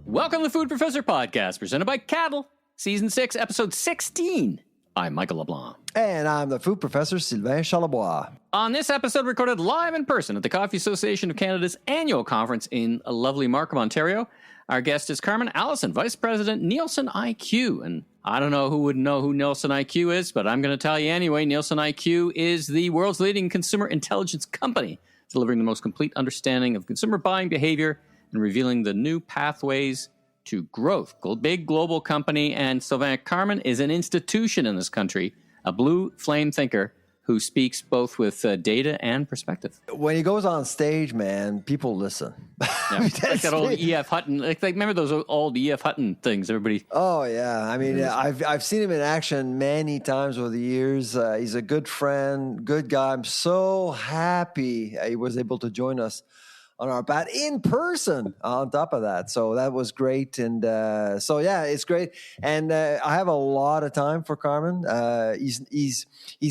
Welcome to the Food Professor Podcast, presented by Cattle, Season 6, Episode 16. I'm Michael LeBlanc. And I'm the Food Professor, Sylvain Charlebois. On this episode, recorded live in person at the Coffee Association of Canada's annual conference in lovely Markham, Ontario, our guest is Carman, Allison, Vice President, Nielsen IQ. And I don't know who would know who Nielsen IQ is, but I'm going to tell you anyway. Nielsen IQ is the world's leading consumer intelligence company, delivering the most complete understanding of consumer buying behavior and revealing the new pathways to growth. Big global company, and Sylvain Carman is an institution in this country, a blue flame thinker who speaks both with data and perspective. When he goes on stage, man, people listen. Yeah, like that old E.F. Hutton. Like remember those old E.F. Hutton things? Everybody. Oh yeah, I mean, I've seen him in action many times over the years. He's a good friend, good guy. I'm so happy he was able to join us on our bat in person on top of that. So that was great. And so, yeah, it's great. And I have a lot of time for Carman. He's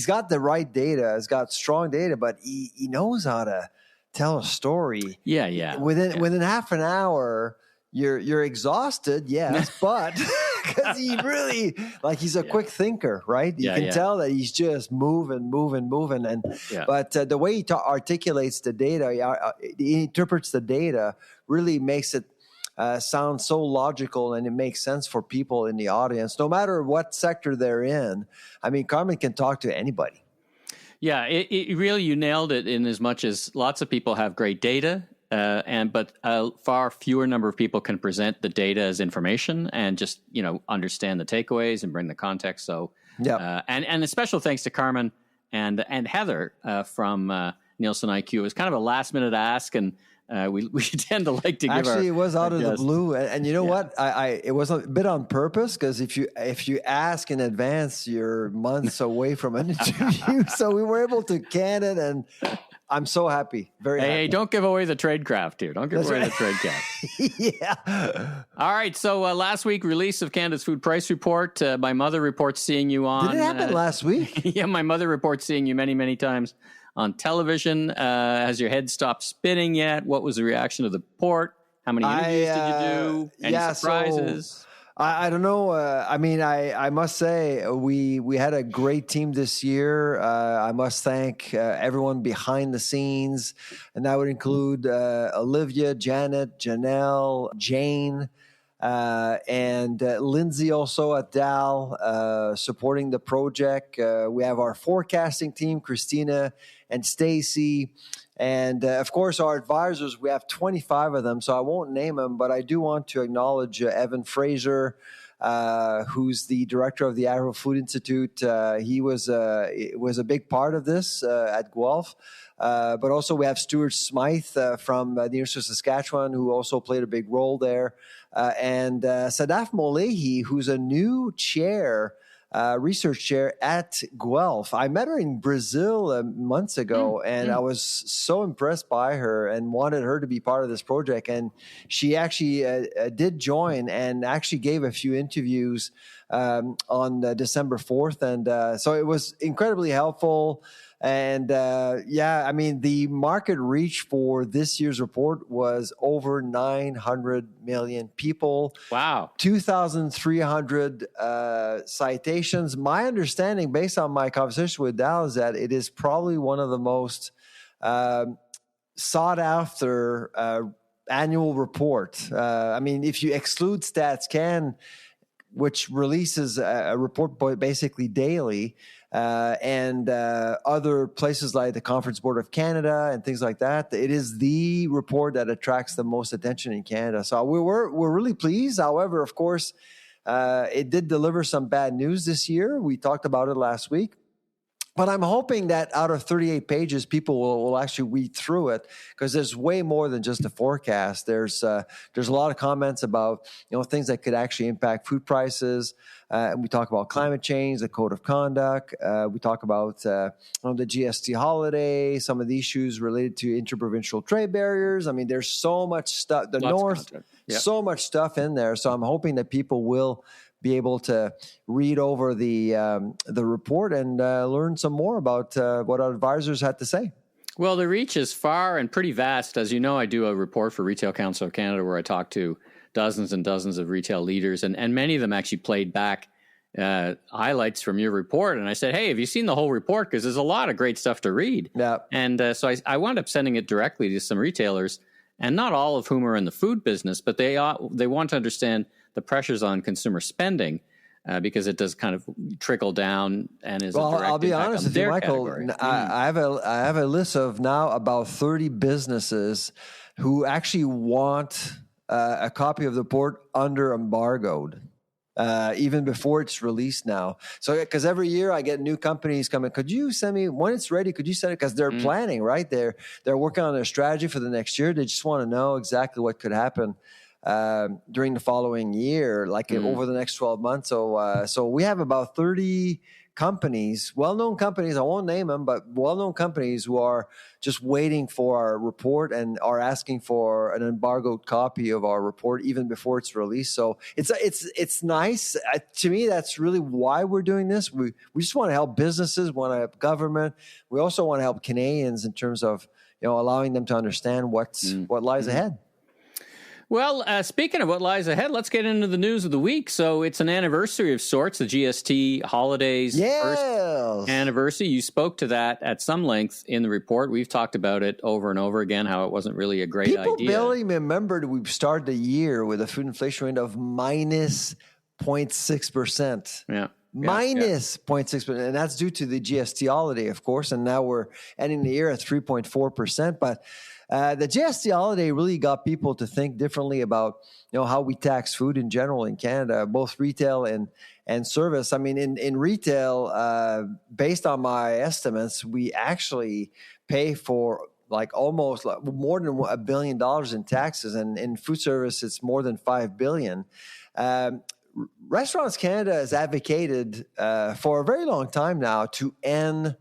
got the right data. He's got strong data, but he knows how to tell a story. Yeah. Within half an hour, you're exhausted, yes, but because he really, like, he's a quick thinker, right? You can tell that he's just moving. And but the way he articulates the data, he interprets the data, really makes it sound so logical, and it makes sense for people in the audience, no matter what sector they're in. I mean, Carman can talk to anybody. Yeah, it really, you nailed it, in as much as lots of people have great data. But a far fewer number of people can present the data as information and just, understand the takeaways and bring the context. So, and a special thanks to Carman and Heather from Nielsen IQ. It was kind of a last minute ask, and we tend to like to give. Actually, it was out of the blue, and you know what? It was a bit on purpose, because if you ask in advance, you're months away from an interview. So we were able to can it, and I'm so happy. Very happy. Hey, don't give away the trade craft here. Don't give away the trade craft. Yeah. All right. So last week, release of Canada's food price report. My mother reports seeing you on. Did it happen last week? Yeah, my mother reports seeing you many, many times on television. Has your head stopped spinning yet? What was the reaction of the report? How many interviews did you do? Any surprises? So, I don't know. I must say we had a great team this year. I must thank everyone behind the scenes, and that would include Olivia, Janet, Janelle, Jane, and Lindsay also at Dal, supporting the project. We have our forecasting team, Christina and Stacy. And, of course, our advisors, we have 25 of them, so I won't name them, but I do want to acknowledge Evan Fraser, who's the director of the Agro-Food Institute. He was a big part of this at Guelph. But also we have Stuart Smythe from the University of Saskatchewan, who also played a big role there. And Sadaf Molehi, who's a new research chair at Guelph. I met her in Brazil months ago, and I was so impressed by her and wanted her to be part of this project. And she actually did join and actually gave a few interviews on December 4th. And so it was incredibly helpful. And the market reach for this year's report was over 900 million people. Wow. 2,300 citations. My understanding, based on my conversation with Dal, is that it is probably one of the most sought after annual report. If you exclude StatsCan, which releases a report basically daily, and other places like the Conference Board of Canada and things like that, it is the report that attracts the most attention in Canada. So we're really pleased. However, of course, it did deliver some bad news this year. We talked about it last week. But I'm hoping that out of 38 pages, people will actually read through it, because there's way more than just a forecast. There's a lot of comments about things that could actually impact food prices. And we talk about climate change, the code of conduct. We talk about the GST holiday, some of the issues related to interprovincial trade barriers. I mean, there's so much stuff. The North, so much stuff in there. So I'm hoping that people will be able to read over the report and learn some more about what our advisors had to say. Well, the reach is far and pretty vast. As you know, I do a report for Retail Council of Canada where I talk to dozens and dozens of retail leaders, and many of them actually played back highlights from your report. And I said, hey, have you seen the whole report? Because there's a lot of great stuff to read. Yeah. And so I wound up sending it directly to some retailers, and not all of whom are in the food business, but they want to understand the pressures on consumer spending. Because it does kind of trickle down and is a direct I'll be impact honest on with you, their Michael. category. I have a list of now about 30 businesses who actually want a copy of the report under embargoed, even before it's released now. So, because every year I get new companies coming, could you send me, when it's ready, could you send it? Because they're planning, right? They're working on their strategy for the next year. They just want to know exactly what could happen during the following year, like over the next 12 months. So we have about 30 companies, well-known companies, I won't name them, but well-known companies who are just waiting for our report and are asking for an embargoed copy of our report even before it's released. So it's nice. To me, that's really why we're doing this. We just want to help businesses, want to help government. We also want to help Canadians in terms of, allowing them to understand what lies ahead. Well, speaking of what lies ahead, let's get into the news of the week. So it's an anniversary of sorts, the GST holidays first anniversary. You spoke to that at some length in the report. We've talked about it over and over again, how it wasn't really a great idea. People barely remembered we started the year with a food inflation rate of minus 0.6%. Yeah. Minus 0.6%. And that's due to the GST holiday, of course. And now we're ending the year at 3.4%. But the GST holiday really got people to think differently about, how we tax food in general in Canada, both retail and service. I mean, in retail, based on my estimates, we actually pay for almost more than $1 billion in taxes, and in food service, it's more than $5 billion. Restaurants Canada has advocated for a very long time now to end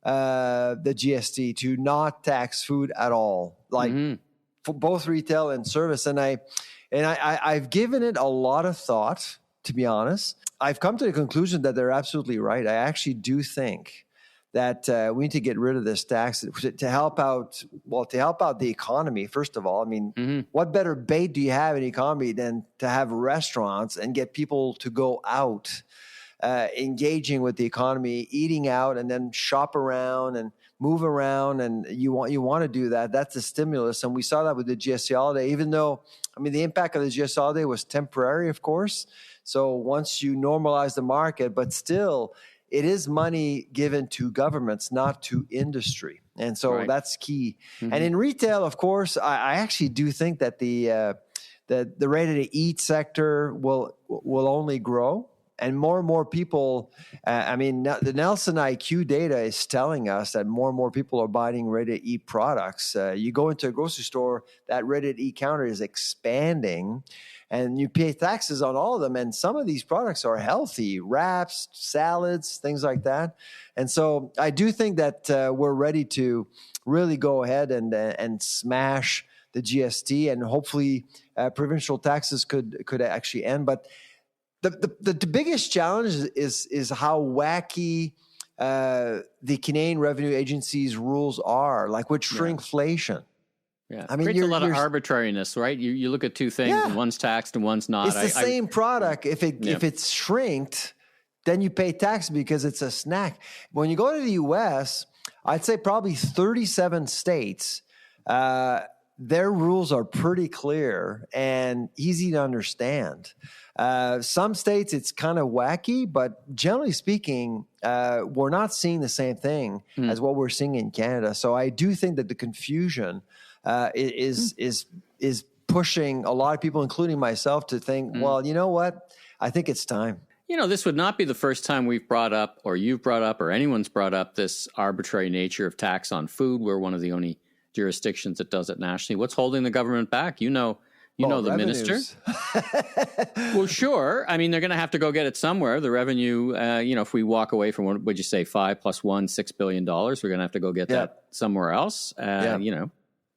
the GST, to not tax food at all, for both retail and service. And I've given it a lot of thought, to be honest. I've come to the conclusion that they're absolutely right. I actually do think that we need to get rid of this tax to help out the economy, first of all. I mean, what better bait do you have in the economy than to have restaurants and get people to go out, engaging with the economy, eating out, and then shop around and move around, and you want to do that. That's a stimulus, and we saw that with the GST holiday. Even though, the impact of the GST holiday was temporary, of course. So once you normalize the market, but still, it is money given to governments, not to industry, and so that's key. And in retail, of course, I actually do think that the ready-to-eat sector will only grow. And more people, the Nelson IQ data is telling us that more and more people are buying ready-to-eat products. You go into a grocery store, that ready-to-eat counter is expanding, and you pay taxes on all of them. And some of these products are healthy, wraps, salads, things like that. And so I do think that we're ready to really go ahead and smash the GST, and hopefully provincial taxes could actually end. But the biggest challenge is how wacky the Canadian Revenue Agency's rules are, like with shrinkflation. Yeah, it creates a lot of arbitrariness, right? You look at two things, and one's taxed and one's not. It's the same product. If it's shrinked, then you pay tax because it's a snack. When you go to the U.S., I'd say probably 37 states, their rules are pretty clear and easy to understand. Some states, it's kind of wacky, but generally speaking, we're not seeing the same thing as what we're seeing in Canada. So I do think that the confusion is pushing a lot of people, including myself, to think, well, you know what? I think it's time. This would not be the first time we've brought up, or you've brought up, or anyone's brought up this arbitrary nature of tax on food. We're one of the only jurisdictions that does it nationally. What's holding the government back? You know the revenues. Minister. Well, sure. They're going to have to go get it somewhere. The revenue, if we walk away from, what would you say, 5 + 1, $6 billion, we're going to have to go get that somewhere else.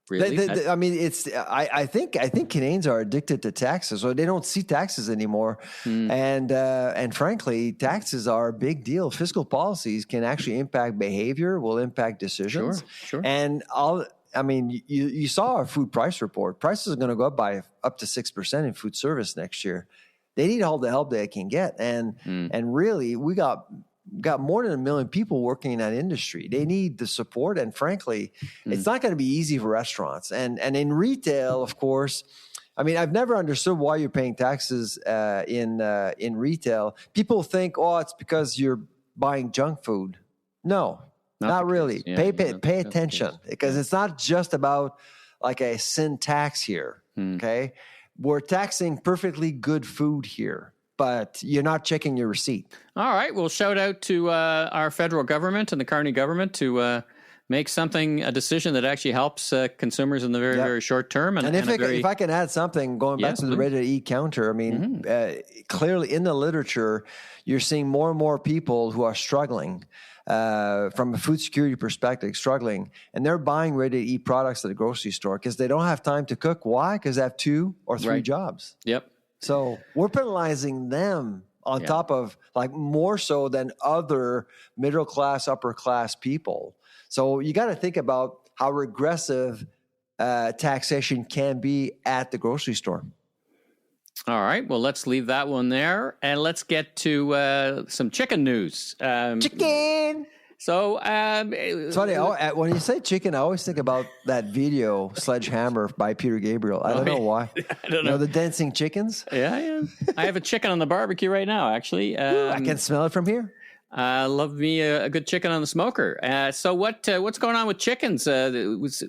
Really? I think Canadians are addicted to taxes, so they don't see taxes anymore. And frankly, taxes are a big deal. Fiscal policies can actually impact behavior, will impact decisions. Sure. And I mean, you saw our food price report. Prices are going to go up by up to 6% in food service next year. They need all the help they can get. And really, we got more than 1 million people working in that industry. They need the support. And frankly, it's not going to be easy for restaurants. And in retail, of course, I mean, I've never understood why you're paying taxes in retail. People think, oh, it's because you're buying junk food. No, not really. Yeah, pay attention, because it's not just about like a sin tax here. Okay, we're taxing perfectly good food here, but you're not checking your receipt. All right. Well, shout out to our federal government and the Carney government to make a decision that actually helps consumers in the very, very short term. And if I can add something, going back to the ready-to-eat counter, I mean, clearly in the literature, you're seeing more and more people who are struggling from a food security perspective, and they're buying ready-to-eat products at the grocery store because they don't have time to cook. Why? Because they have 2 or 3 jobs. Yep. So we're penalizing them on top of, like, more so than other middle-class, upper-class people. So you got to think about how regressive taxation can be at the grocery store. All right. Well, let's leave that one there, and let's get to some chicken news. Chicken! So, it's funny, when you say chicken, I always think about that video, Sledgehammer, by Peter Gabriel. I don't know why. I don't know. The dancing chickens? Yeah. I have a chicken on the barbecue right now, actually. I can smell it from here. Love me a good chicken on the smoker. So what's going on with chickens?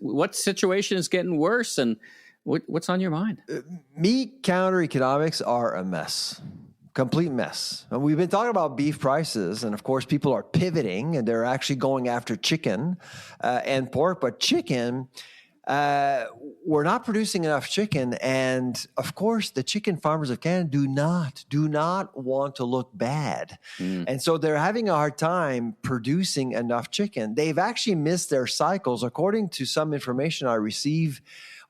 What situation is getting worse, and what's on your mind? Meat counter economics are a mess. Complete mess. And we've been talking about beef prices, and of course people are pivoting and they're actually going after chicken and pork, but chicken, we're not producing enough chicken. And of course the chicken farmers of Canada do not want to look bad. And so they're having a hard time producing enough chicken. They've actually missed their cycles. According to some information I received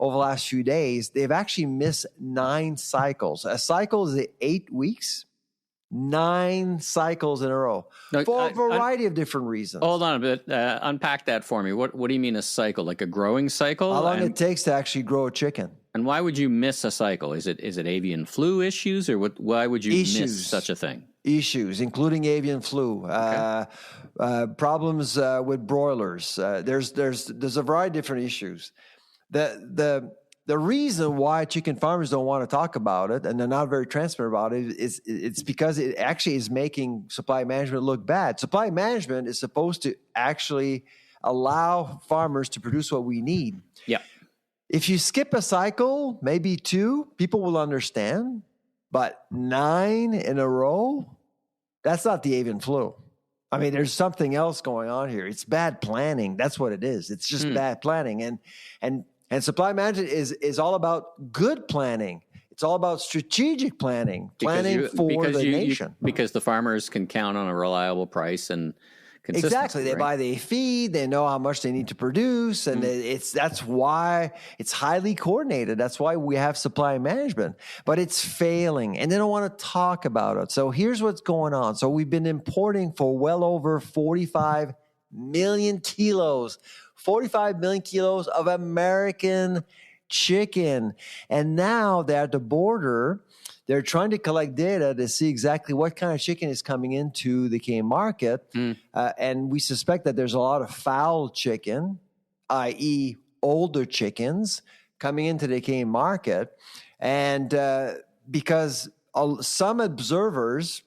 over the last few days, they've actually missed 9 cycles. A cycle is 8 weeks, 9 cycles in a row for a variety of different reasons. Hold on a bit. Unpack that for me. What do you mean a cycle? Like a growing cycle? How long it takes to actually grow a chicken. And why would you miss a cycle? Is it avian flu issues, or why would you miss such a thing? Issues, including avian flu, problems with broilers. There's a variety of different issues. The reason why chicken farmers don't want to talk about it, and they're not very transparent about it, is it's because it actually is making supply management look bad. Supply management is supposed to actually allow farmers to produce what we need. Yeah. If you skip a cycle, maybe 2, people will understand, but 9 in a row, that's not the avian flu. I mean, there's something else going on here. It's bad planning. That's what it is. It's just bad planning. And supply management is all about good planning. It's all about strategic planning, for the nation. Because the farmers can count on a reliable price and consistency. Exactly. They buy the feed. They know how much they need to produce. And that's why it's highly coordinated. That's why we have supply management. But it's failing, and they don't want to talk about it. So here's what's going on. So we've been importing for well over 45 million kilos. 45 million kilos of American chicken. And now they're at the border. They're trying to collect data to see exactly what kind of chicken is coming into the Canadian market. And we suspect that there's a lot of fowl chicken, i.e. older chickens, coming into the Canadian market. And because some observers,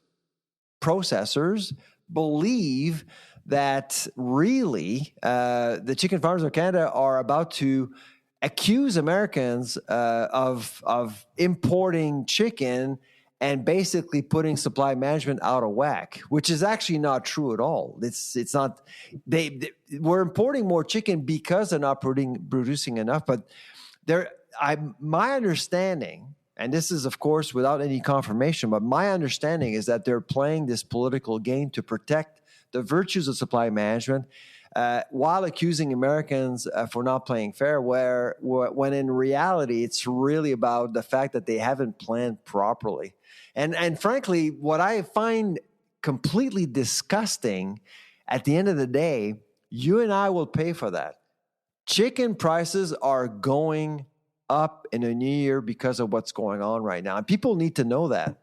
processors, believe that really the chicken farmers of Canada are about to accuse Americans of importing chicken and basically putting supply management out of whack, which is actually not true at all. It's not. We're importing more chicken because they're not producing enough. But my understanding, and this is of course without any confirmation, but my understanding is that they're playing this political game to protect the virtues of supply management, while accusing Americans for not playing fair, when in reality, it's really about the fact that they haven't planned properly. And frankly, what I find completely disgusting, at the end of the day, you and I will pay for that. chicken prices are going up in the new year because of what's going on right now. And people need to know that.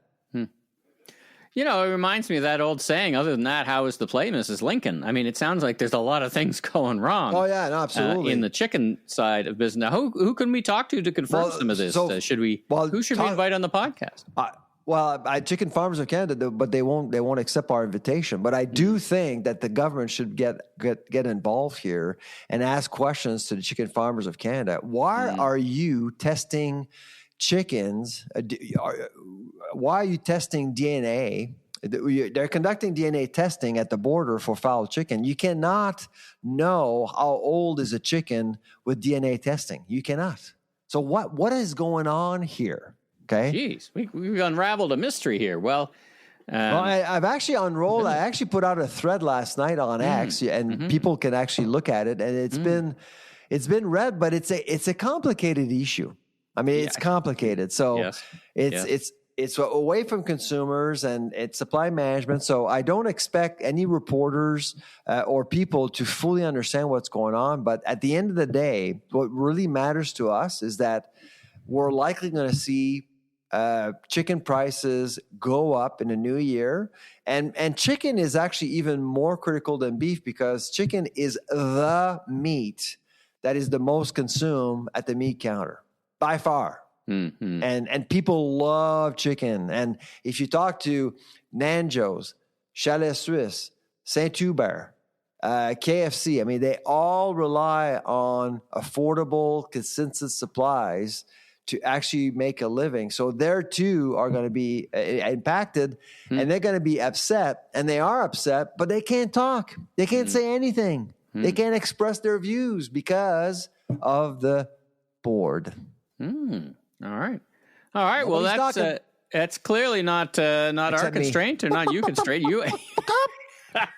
You know, it reminds me of that old saying, other than that, how is the play, Mrs. Lincoln? I mean, it sounds like there's a lot of things going wrong. Oh, yeah, no, absolutely. In the chicken side of business. Now, who can we talk to confirm some of this? Who should we invite on the podcast? Chicken Farmers of Canada, but they won't accept our invitation. But I do think that the government should get involved here and ask questions to the Chicken Farmers of Canada. Why are you testing chickens? Why are you testing DNA? They're conducting DNA testing at the border for fowl chicken. You cannot know how old is a chicken with DNA testing. You cannot. So what is going on here? Okay. Jeez, we've unraveled a mystery here. Well, I've actually unrolled. I actually put out a thread last night on X, and people can actually look at it. And it's been read, but it's a complicated issue. I mean, it's complicated. So it's away from consumers and it's supply management. So I don't expect any reporters or people to fully understand what's going on. But at the end of the day, what really matters to us is that we're likely going to see chicken prices go up in the new year. And chicken is actually even more critical than beef because chicken is the meat that is the most consumed at the meat counter by far. Mm-hmm. And people love chicken. And if you talk to Nanjo's, Chalet Suisse, Saint-Hubert, KFC, I mean, they all rely on affordable consensus supplies to actually make a living. So there too are going to be impacted and they're going to be upset, and they are upset, but they can't talk. They can't say anything. They can't express their views because of the board. All right. Well, that's clearly not our constraint, or not you constraint. You.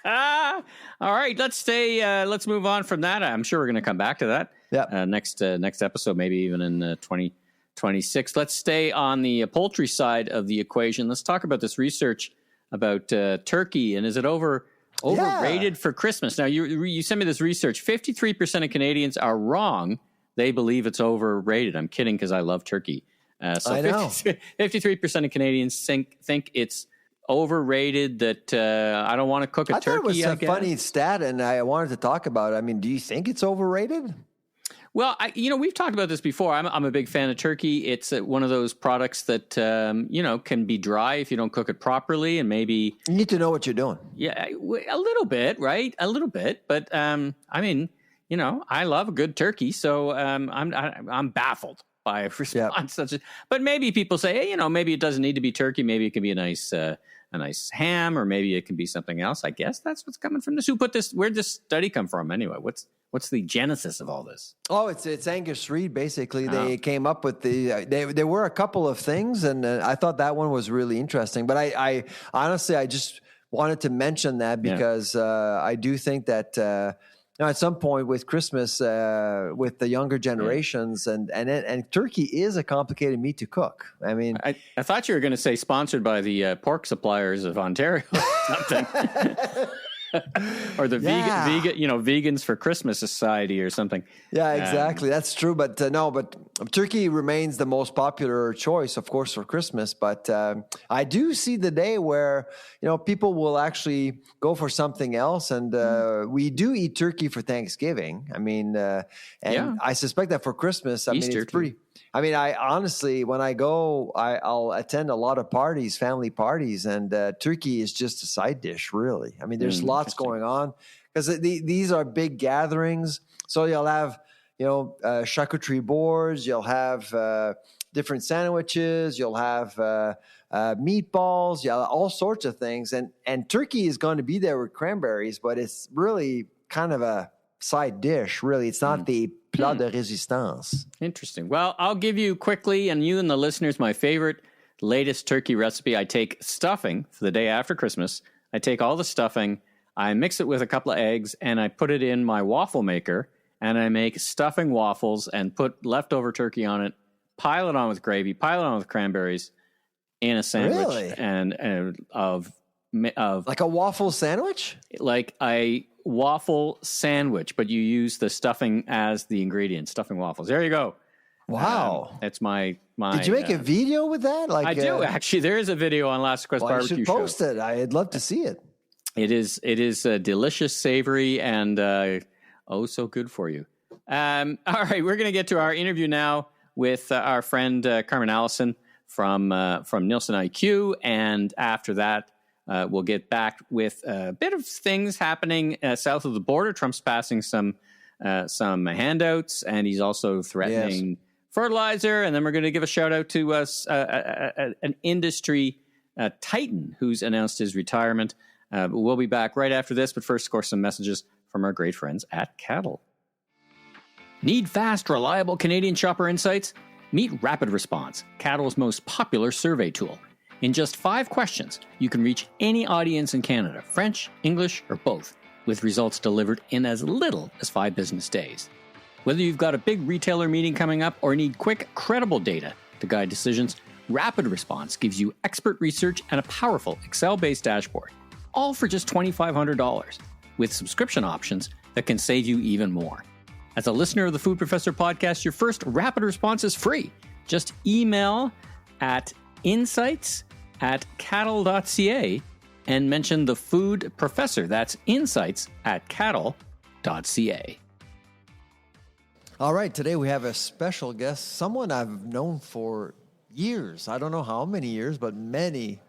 All right. Let's move on from that. I'm sure we're going to come back to that. Yeah. Next episode, maybe even in 2026. Let's stay on the poultry side of the equation. Let's talk about this research about turkey, and is it overrated for Christmas? Now, you sent me this research. 53% of Canadians are wrong. They believe it's overrated. I'm kidding because I love turkey. So I know. 53% of Canadians think it's overrated, that I don't want to cook a turkey. Thought it was a funny stat, and I wanted to talk about it. I mean, do you think it's overrated? Well, we've talked about this before. I'm a big fan of turkey. It's one of those products that, can be dry if you don't cook it properly, and maybe... You need to know what you're doing. Yeah, a little bit, right? A little bit. But, I mean... I love a good turkey, so I'm baffled by a response such as. But maybe people say, hey, maybe it doesn't need to be turkey. Maybe it can be a nice ham, or maybe it can be something else. I guess that's what's coming from this. Who put this? Where'd this study come from anyway? What's the genesis of all this? Oh, it's Angus Reid. Basically, they came up with there were a couple of things, and I thought that one was really interesting. But I honestly, I just wanted to mention that because I do think that. At some point with Christmas, with the younger generations, and turkey is a complicated meat to cook. I mean, I thought you were going to say sponsored by the pork suppliers of Ontario or something, or the Vegans for Christmas Society or something. Yeah, exactly. That's true. But but turkey remains the most popular choice, of course, for Christmas. But I do see the day where people will actually go for something else, and we do eat turkey for Thanksgiving. I mean, I suspect that for Christmas, Easter, it's pretty. I mean, I honestly, when I go, I'll attend a lot of parties, family parties, and turkey is just a side dish, really. I mean, there's lots going on because these are big gatherings. So you'll have, charcuterie boards, you'll have different sandwiches, you'll have meatballs, all sorts of things. And turkey is going to be there with cranberries, but it's really kind of a side dish, really. It's not the plat de résistance. Interesting. Well, I'll give you quickly, and you and the listeners, my favorite latest turkey recipe. I take stuffing for the day after Christmas. I take all the stuffing, I mix it with a couple of eggs, and I put it in my waffle maker, and I make stuffing waffles and put leftover turkey on it, pile it on with gravy, pile it on with cranberries in a sandwich. Really? And of like a waffle sandwich? Like waffle sandwich, but you use the stuffing as the ingredient, stuffing waffles. There you go. Wow. That's my. Did you make a video with that? Like I do, actually. There is a video on Last Request Barbecue you should post it. I'd love to see it. It is delicious, savory, and so good for you. All right, we're going to get to our interview now with our friend Carman Allison from Nielsen IQ, and after that, we'll get back with a bit of things happening south of the border. Trump's passing some handouts, and he's also threatening fertilizer. And then we're going to give a shout out to an industry titan who's announced his retirement. We'll be back right after this, but first, of course, some messages from our great friends at Cattle. Need fast, reliable Canadian shopper insights? Meet Rapid Response, Cattle's most popular survey tool. In just 5 questions, you can reach any audience in Canada, French, English, or both, with results delivered in as little as 5 business days. Whether you've got a big retailer meeting coming up or need quick, credible data to guide decisions, Rapid Response gives you expert research and a powerful Excel-based dashboard, all for just $2,500, with subscription options that can save you even more. As a listener of the Food Professor podcast, your first Rapid Response is free. Just email at insights@cattle.ca and mention the Food Professor. That's insights@cattle.ca. All right, today we have a special guest, someone I've known for years. I don't know how many years, but many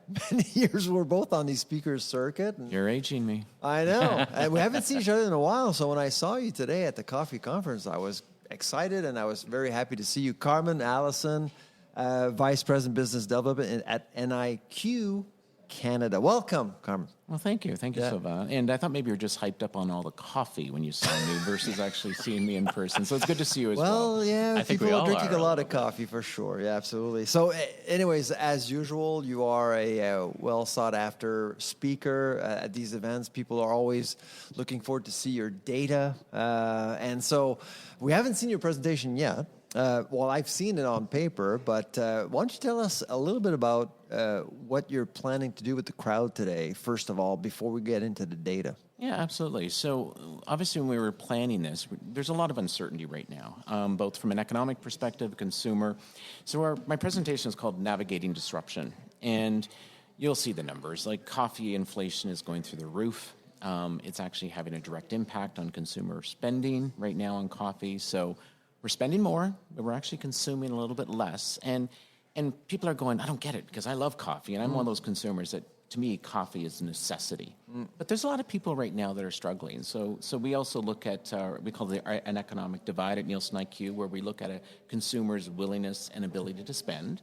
years. We're both on the speakers circuit. And you're aging me. I know. And we haven't seen each other in a while. So when I saw you today at the coffee conference, I was excited and I was very happy to see you. Carman, Allison, Vice President Business Development at NIQ Canada. Welcome, Carman. Well, thank you. Thank you, Sylvain. And I thought maybe you were just hyped up on all the coffee when you saw me versus actually seeing me in person. So it's good to see you as well. Well, yeah, I think people we all are drinking are a lot of coffee for sure. Yeah, absolutely. So anyways, as usual, you are a well sought after speaker at these events. People are always looking forward to see your data. And so we haven't seen your presentation yet. Well, I've seen it on paper, but why don't you tell us a little bit about what you're planning to do with the crowd today, first of all, before we get into the data? Yeah, absolutely. So obviously when we were planning this, there's a lot of uncertainty right now, both from an economic perspective, consumer. So my presentation is called Navigating Disruption, and you'll see the numbers. Like coffee inflation is going through the roof. It's actually having a direct impact on consumer spending right now on coffee. So we're spending more, but we're actually consuming a little bit less. And people are going, I don't get it, because I love coffee. And I'm one of those consumers that, to me, coffee is a necessity. But there's a lot of people right now that are struggling. So we also look at, we call it an economic divide at Nielsen IQ, where we look at a consumer's willingness and ability to spend.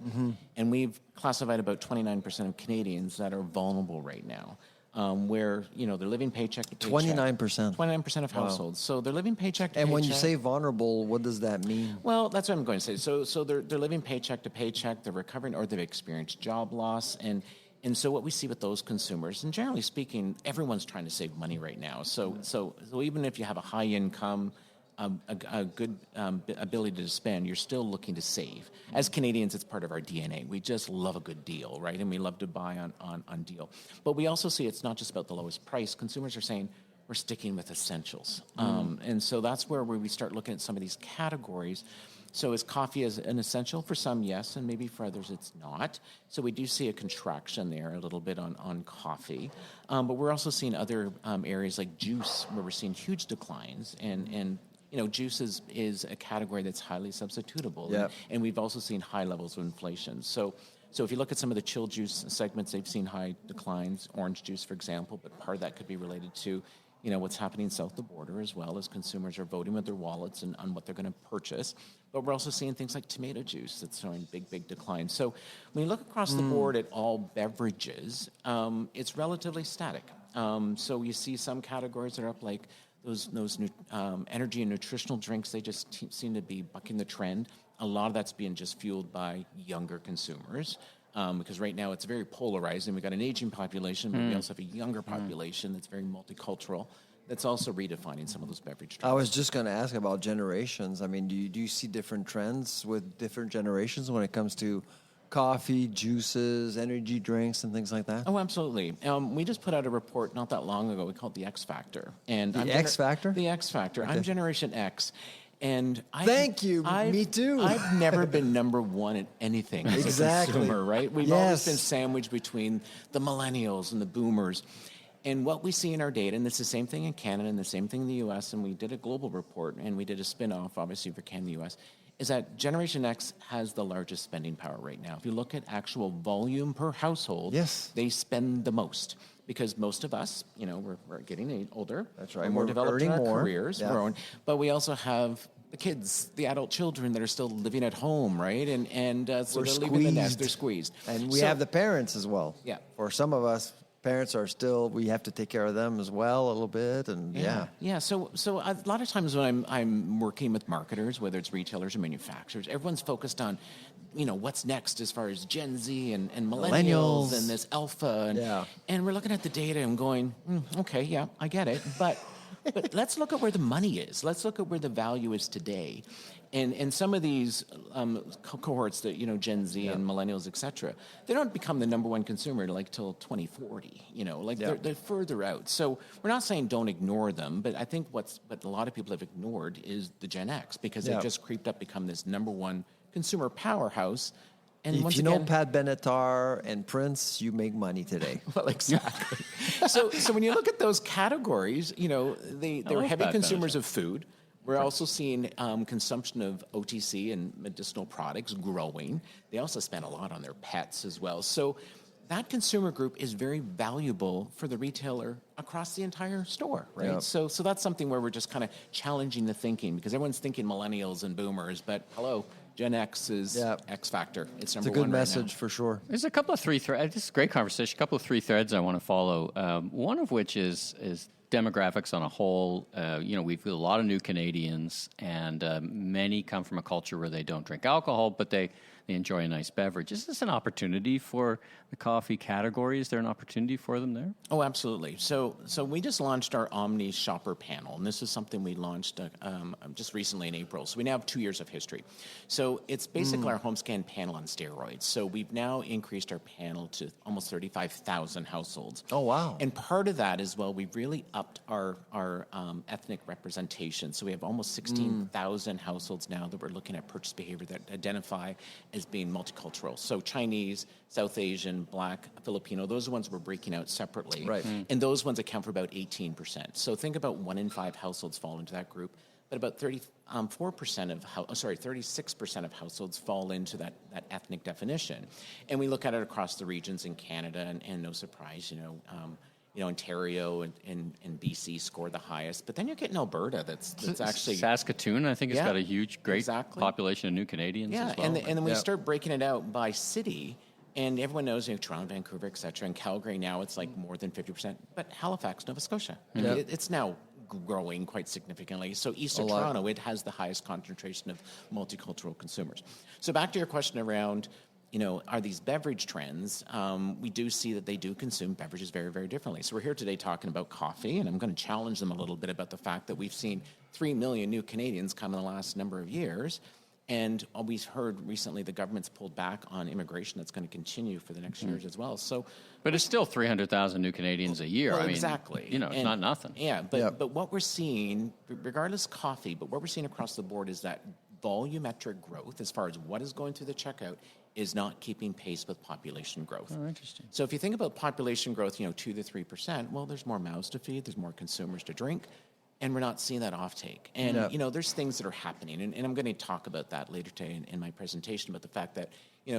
And we've classified about 29% of Canadians that are vulnerable right now. Where, they're living paycheck to paycheck. 29%. 29% of households. Wow. So they're living paycheck to paycheck. And when you say vulnerable, what does that mean? Well, that's what I'm going to say. So they're living paycheck to paycheck, they're recovering, or they've experienced job loss. And so what we see with those consumers, and generally speaking, everyone's trying to save money right now. So even if you have a high income, a good ability to spend, you're still looking to save. As Canadians, it's part of our DNA. We just love a good deal, right? And we love to buy on deal. But we also see it's not just about the lowest price. Consumers are saying, we're sticking with essentials. And so that's where we start looking at some of these categories. So is coffee as an essential? For some, yes, and maybe for others it's not. So we do see a contraction there a little bit on coffee. But we're also seeing other areas like juice, where we're seeing huge declines. And juice is a category that's highly substitutable. Yep. And we've also seen high levels of inflation. So if you look at some of the chilled juice segments, they've seen high declines. Orange juice, for example, but part of that could be related to what's happening south of the border, as well as consumers are voting with their wallets and on what they're going to purchase. But we're also seeing things like tomato juice that's showing big declines. So when you look across the board at all beverages, it's relatively static. So you see some categories that are up, like those energy and nutritional drinks. They just seem to be bucking the trend. A lot of that's being just fueled by younger consumers. Because right now it's very polarizing. We've got an aging population, but we also have a younger population that's very multicultural, that's also redefining some of those beverage trends. I was just going to ask about generations. I mean, do you see different trends with different generations when it comes to coffee, juices, energy drinks, and things like that? Oh, absolutely. We just put out a report not that long ago. We called it the X Factor. And The X Factor? The X Factor. Okay. I'm Generation X. And Thank you. Me too. I've never been number one at anything as Exactly. a consumer, right? We've Yes. always been sandwiched between the millennials and the boomers. And what we see in our data, and it's the same thing in Canada and the same thing in the U.S., and we did a global report, and we did a spin-off, obviously, for Canada and the U.S., is that Generation X has the largest spending power right now. If you look at actual volume per household, Yes. they spend the most. Because most of us, we're getting older. That's right. We're more We're developed in earning our more. careers. Yeah. But we also have the kids, the adult children that are still living at home, right? And so We're they're leaving the nest. squeezed. They're squeezed. And we So- have the parents as well. Yeah. For some of us, parents are still, we have to take care of them as well a little bit. And Yeah. So a lot of times when I'm working with marketers, whether it's retailers or manufacturers, everyone's focused on, what's next as far as Gen Z and millennials and this alpha. And we're looking at the data and going, okay, yeah, I get it. But let's look at where the money is. Let's look at where the value is today. And some of these cohorts that, Gen Z and millennials, et cetera, they don't become the number one consumer till 2040, they're further out. So we're not saying don't ignore them, but I think what a lot of people have ignored is the Gen X because they've just creeped up, become this number one consumer powerhouse. And if once you again, know Pat Benatar and Prince, you make money today. well, exactly. so when you look at those categories, they're heavy Pat consumers of food. We're also seeing consumption of OTC and medicinal products growing. They also spend a lot on their pets as well. So that consumer group is very valuable for the retailer across the entire store, right? Yep. So that's something where we're just kind of challenging the thinking because everyone's thinking millennials and boomers, but hello, Gen X is X Factor. It's number It's a good one right message now. for sure. There's a couple of three threads. This is a great conversation. A couple of three threads I want to follow. One of which is demographics on a whole. We've got a lot of new Canadians, and many come from a culture where they don't drink alcohol, but they enjoy a nice beverage. Is this an opportunity for the coffee category? Is there an opportunity for them there? Oh, absolutely. So we just launched our Omni Shopper Panel, and this is something we launched just recently in April. So we now have 2 years of history. So it's basically our home scan panel on steroids. So we've now increased our panel to almost 35,000 households. Oh, wow. And part of that as well, we've really upped our ethnic representation. So we have almost 16,000 households now that we're looking at purchase behavior that identify as being multicultural. So Chinese, South Asian, Black, Filipino, those are the ones we're breaking out separately. Right. And those ones account for about 18%. So think about 1 in 5 households fall into that group, but about 36% of households fall into that ethnic definition. And we look at it across the regions in Canada, and no surprise, Ontario and BC score the highest, but then you're getting Alberta that's actually Saskatoon, I think, has got a huge, great population of new Canadians as well. and then we start breaking it out by city, and everyone knows Toronto, Vancouver, et cetera, and Calgary now it's like more than 50%, but Halifax, Nova Scotia, it's now growing quite significantly. So Eastern Toronto, it has the highest concentration of multicultural consumers. So back to your question around are these beverage trends? We do see that they do consume beverages very, very differently. So we're here today talking about coffee, and I'm going to challenge them a little bit about the fact that we've seen 3 million new Canadians come in the last number of years. And we've heard recently the government's pulled back on immigration. That's going to continue for the next years as well. So, but it's still 300,000 new Canadians a year. Well, I mean, exactly. It's not nothing. Yeah, but what we're seeing, regardless of coffee, but what we're seeing across the board is that volumetric growth, as far as what is going through the checkout, is not keeping pace with population growth. Oh, interesting. So if you think about population growth, 2 to 3%, well, there's more mouths to feed, there's more consumers to drink, and we're not seeing that offtake. And, there's things that are happening, and I'm going to talk about that later today in my presentation, about the fact that,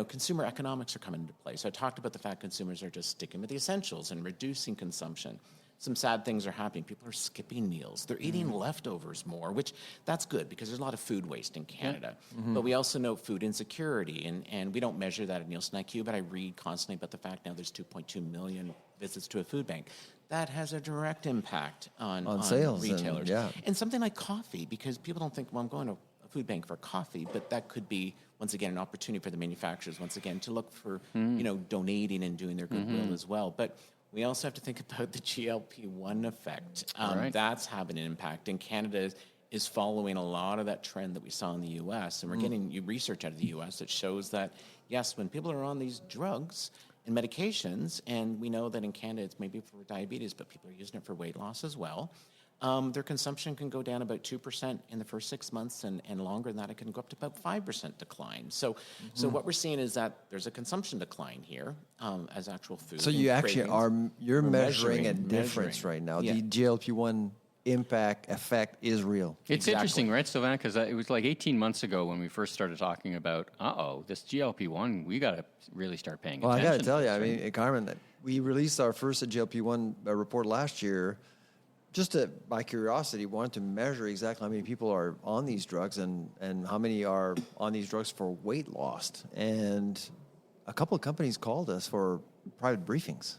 consumer economics are coming into play. So I talked about the fact consumers are just sticking with the essentials and reducing consumption. Some sad things are happening. People are skipping meals. They're eating leftovers more, which that's good because there's a lot of food waste in Canada. But we also know food insecurity, and we don't measure that at Nielsen IQ, but I read constantly about the fact now there's 2.2 million visits to a food bank. That has a direct impact on sales retailers. and something like coffee, because people don't think, well, I'm going to a food bank for coffee, but that could be, once again, an opportunity for the manufacturers, once again, to look for, donating and doing their goodwill as well. But we also have to think about the GLP-1 effect. That's having an impact. In Canada, is following a lot of that trend that we saw in the U.S. And we're getting research out of the U.S. that shows that, yes, when people are on these drugs and medications, and we know that in Canada it's maybe for diabetes, but people are using it for weight loss as well, their consumption can go down about 2% in the first 6 months, and longer than that, it can go up to about 5% decline. So what we're seeing is that there's a consumption decline here as actual food. So you actually you're measuring a difference right now. Yeah. The GLP-1 effect is real. It's interesting, right, Sylvain? Because it was like 18 months ago when we first started talking about, this GLP-1, we got to really start paying attention. Well, I got to tell you, I mean, Carman, we released our first GLP-1 report last year. Just by curiosity, wanted to measure exactly how many people are on these drugs and how many are on these drugs for weight loss. And a couple of companies called us for private briefings.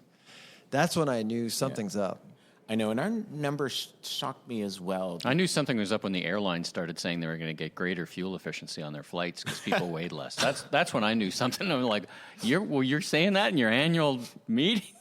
That's when I knew something's up. I know, and our numbers shocked me as well. I knew something was up when the airlines started saying they were going to get greater fuel efficiency on their flights because people weighed less. That's when I knew something. I'm like, you're saying that in your annual meeting?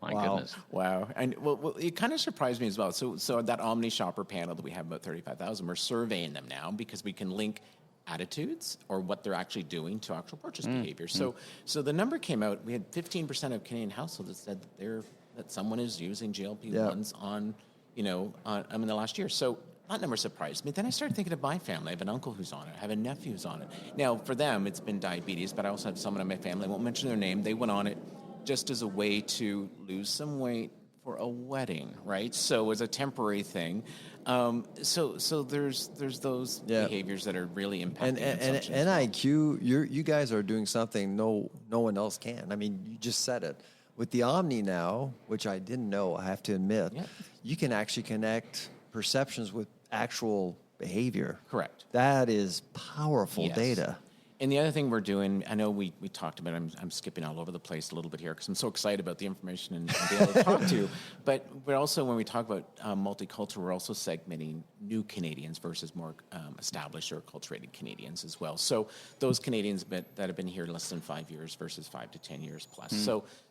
My goodness. Wow. And well, it kind of surprised me as well. So that Omni Shopper panel that we have, about 35,000, we're surveying them now because we can link attitudes or what they're actually doing to actual purchase behavior. So the number came out, we had 15% of Canadian households that said that someone is using GLP-1s on the last year. So that number surprised me. Then I started thinking of my family. I have an uncle who's on it. I have a nephew who's on it. Now, for them, it's been diabetes, but I also have someone in my family, I won't mention their name, they went on it just as a way to lose some weight for a wedding, right? So it was a temporary thing. So there's those behaviors that are really impacting consumption. And NIQ, you guys are doing something no one else can. I mean, you just said it. With the Omni now, which I didn't know, I have to admit, you can actually connect perceptions with actual behavior. Correct. That is powerful data. And the other thing we're doing, I know we talked about it, I'm skipping all over the place a little bit here because I'm so excited about the information and being able to talk to you. But also when we talk about multicultural, we're also segmenting new Canadians versus more established or acculturated Canadians as well. So those Canadians that have been here less than 5 years versus 5 to 10 years plus.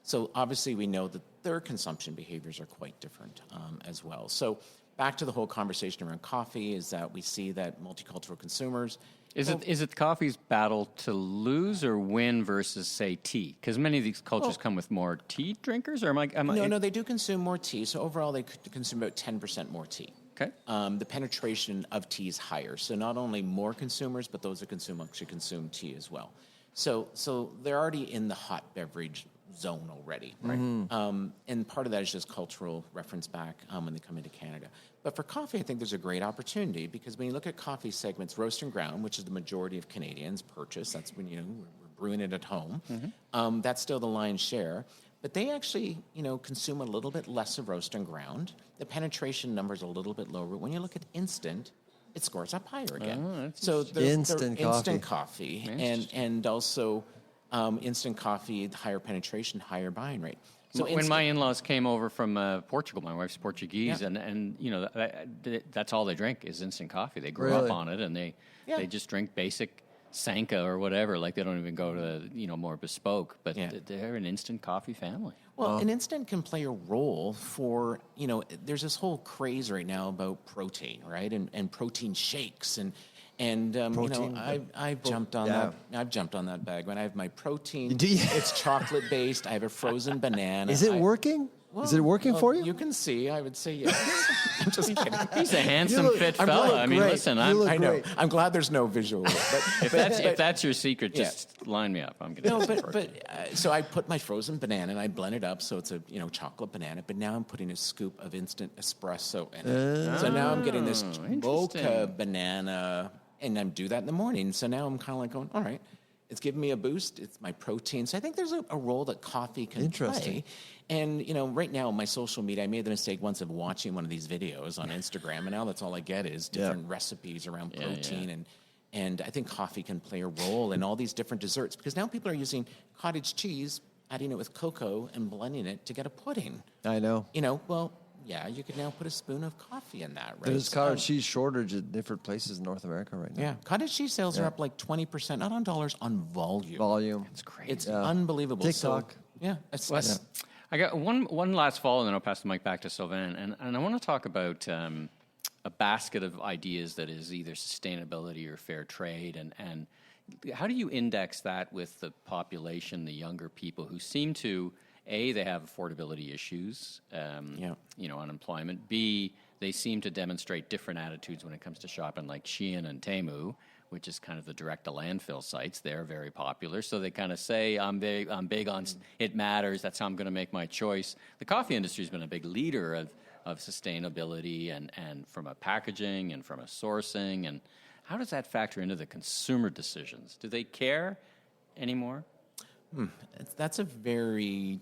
So obviously we know that their consumption behaviors are quite different as well. So back to the whole conversation around coffee is that we see that multicultural consumers. Is it coffee's battle to lose or win versus, say, tea? Because many of these cultures come with more tea drinkers, or No, they do consume more tea. So overall, they consume about 10% more tea. Okay. The penetration of tea is higher. So not only more consumers, but those that actually consume tea as well. So they're already in the hot beverage zone already, right? And part of that is just cultural reference back when they come into Canada. But for coffee, I think there's a great opportunity because when you look at coffee segments, roast and ground, which is the majority of Canadians purchase, that's when we're brewing it at home. That's still the lion's share. But they actually, consume a little bit less of roast and ground. The penetration number is a little bit lower. When you look at instant, it scores up higher again. So instant coffee, and also instant coffee, higher penetration, higher buying rate. So when my in-laws came over from Portugal, my wife's Portuguese, and that's all they drink is instant coffee. They grew up on it, and they just drink basic Sanka or whatever. Like they don't even go to more bespoke, but they're an instant coffee family. Well, an instant can play a role for there's this whole craze right now about protein, right, and protein shakes and I've jumped on that. I've jumped on that bag. When I have my protein, it's chocolate based. I have a frozen banana. Is it working? Is it working for you? You can see. I would say yes. I'm just kidding. He's a handsome, fit fella. I mean, listen, I know. I'm glad there's no visual. But if that's your secret, just line me up. I'm gonna. So I put my frozen banana and I blend it up so it's a chocolate banana. But now I'm putting a scoop of instant espresso in it. So now I'm getting this mocha banana. And I do that in the morning. So now I'm kind of like going, all right, it's giving me a boost. It's my protein. So I think there's a role that coffee can play. And, right now, my social media, I made the mistake once of watching one of these videos on Instagram. And now that's all I get is different recipes around protein. And I think coffee can play a role in all these different desserts. Because now people are using cottage cheese, adding it with cocoa, and blending it to get a pudding. I know. Yeah, you can now put a spoon of coffee in that, right? There's cottage cheese shortage at different places in North America right now. Yeah, cottage cheese sales are up like 20%, not on dollars, on volume. It's crazy. It's unbelievable. TikTok. I got one last follow, and then I'll pass the mic back to Sylvain. And I want to talk about a basket of ideas that is either sustainability or fair trade, and how do you index that with the population, the younger people who seem to, A, they have affordability issues, unemployment. B, they seem to demonstrate different attitudes when it comes to shopping, like Shein and Temu, which is kind of the direct-to-landfill sites. They're very popular. So they kind of say, I'm big on it matters. That's how I'm going to make my choice. The coffee industry has been a big leader of sustainability and from a packaging and from a sourcing. And how does that factor into the consumer decisions? Do they care anymore? That's a very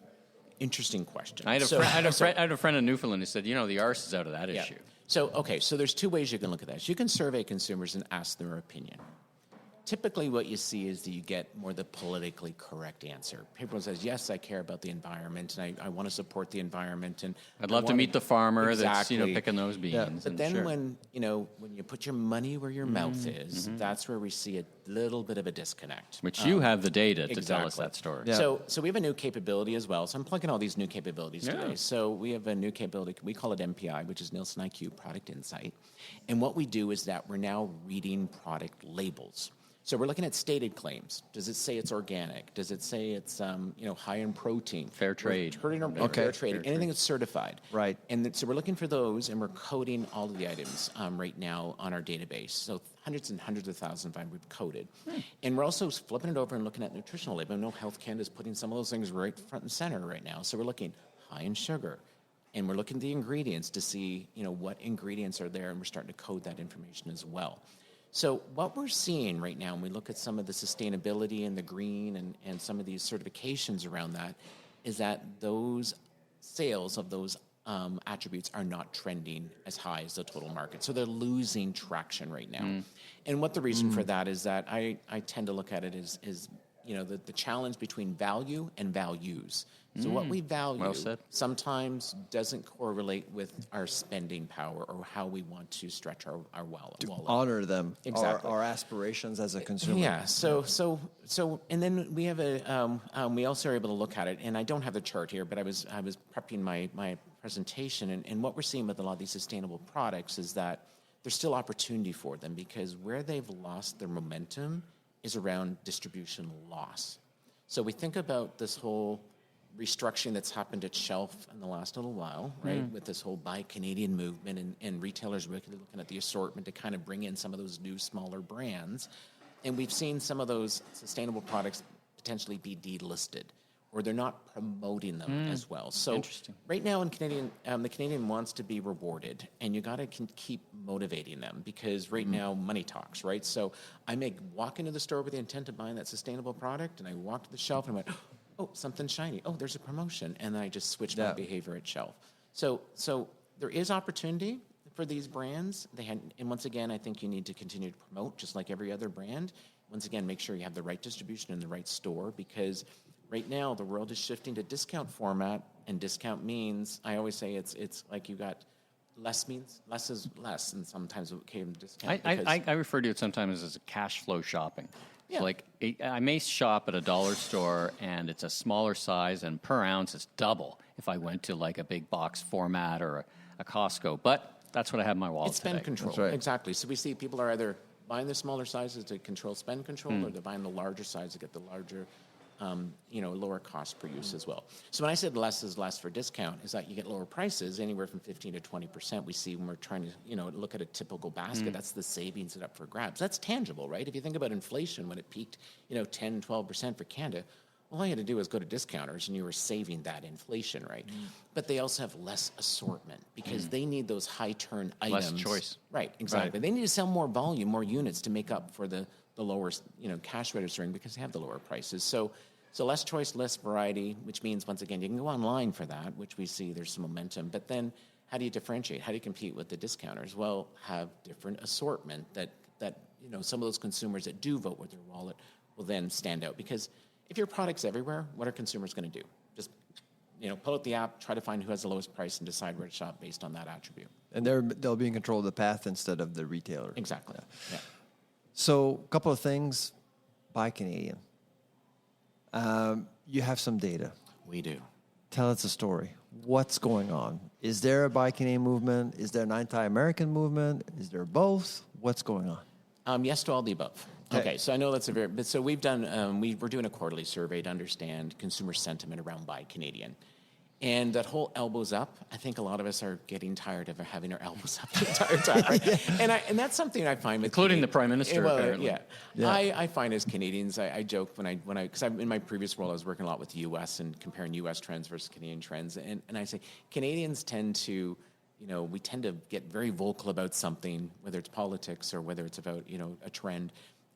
interesting question. I had a friend in Newfoundland who said, the arse is out of that issue. So there's two ways you can look at that. You can survey consumers and ask their opinion. Typically what you see is that you get more the politically correct answer. People says, yes, I care about the environment, and I want to support the environment. And I'd love to meet the farmer that's picking those beans. Yeah. But then when you put your money where your mouth is, that's where we see a little bit of a disconnect. Which you have the data to tell us that story. Yeah. So we have a new capability as well. So I'm plugging all these new capabilities today. So we have a new capability. We call it MPI, which is Nielsen IQ Product Insight. And what we do is that we're now reading product labels. So we're looking at stated claims. Does it say it's organic? Does it say it's high in protein? Fair trade. Fair trade. Anything that's certified. Right. And so we're looking for those, and we're coding all of the items right now on our database. So hundreds and hundreds of thousands of items we've coded. And we're also flipping it over and looking at nutritional label. I know Health Canada is putting some of those things right front and center right now. So we're looking high in sugar. And we're looking at the ingredients to see what ingredients are there, and we're starting to code that information as well. So what we're seeing right now, when we look at some of the sustainability and the green and some of these certifications around that, is that those sales of those attributes are not trending as high as the total market. So they're losing traction right now. And what the reason for that is that I tend to look at it as the challenge between value and values. So what we value sometimes doesn't correlate with our spending power or how we want to stretch our wallet. To honor them, exactly. our aspirations as a consumer. Yeah. So, and then we have we also are able to look at it. And I don't have the chart here, but I was prepping my presentation, and what we're seeing with a lot of these sustainable products is that there's still opportunity for them, because where they've lost their momentum is around distribution loss. So we think about this whole restructuring that's happened at shelf in the last little while, right? With this whole Buy Canadian movement and retailers really looking at the assortment to kind of bring in some of those new, smaller brands. And we've seen some of those sustainable products potentially be delisted, or they're not promoting them as well. So right now in Canadian, the Canadian wants to be rewarded, and you got to keep motivating them, because right now money talks, right? So I may walk into the store with the intent of buying that sustainable product, and I walk to the shelf and I went, oh, something shiny. Oh, there's a promotion. And then I just switch my behavior at shelf. So there is opportunity for these brands. And once again, I think you need to continue to promote, just like every other brand. Once again, make sure you have the right distribution in the right store, because right now the world is shifting to discount format, and discount means, I always say it's like you got less means less is less, and sometimes it came discount. I refer to it sometimes as a cash flow shopping. Yeah. So like I may shop at a dollar store and it's a smaller size, and per ounce it's double if I went to like a big box format or a Costco. But that's what I have in my wallet. It's spend today. control. Right. Exactly. So we see people are either buying the smaller sizes to control spend control, or they're buying the larger size to get the larger lower cost per use as well. So when I said less is less for discount, is that you get lower prices, anywhere from 15 to 20%. We see when we're trying to, look at a typical basket, that's the savings that up for grabs. That's tangible, right? If you think about inflation, when it peaked, 10, 12% for Canada, well, all you had to do was go to discounters and you were saving that inflation, right? But they also have less assortment, because they need those high turn items. Less choice. Right, exactly. Right. They need to sell more volume, more units to make up for the lower, cash registering, because they have the lower prices. So less choice, less variety, which means, once again, you can go online for that, which we see there's some momentum. But then how do you differentiate? How do you compete with the discounters? Well, have different assortment that some of those consumers that do vote with their wallet will then stand out. Because if your product's everywhere, what are consumers going to do? Just pull out the app, try to find who has the lowest price, and decide where to shop based on that attribute. And they'll be in control of the path instead of the retailer. Exactly. Yeah. So a couple of things. Buy Canadian. You have some data. We do. Tell us a story. what's going on? Is there a Buy Canadian movement? Is there an anti-American movement? Is there both? What's going on? Yes to all the above. Okay, so I know that's so we've done, we're doing a quarterly survey to understand consumer sentiment around Buy Canadian. And that whole elbows up, I think a lot of us are getting tired of having our elbows up the entire time, right? And that's something I find with including the Prime Minister, apparently. Yeah. I find as Canadians, I joke because in my previous role, I was working a lot with the U.S. and comparing U.S. trends versus Canadian trends. And I say Canadians tend to, we tend to get very vocal about something, whether it's politics or whether it's about, a trend.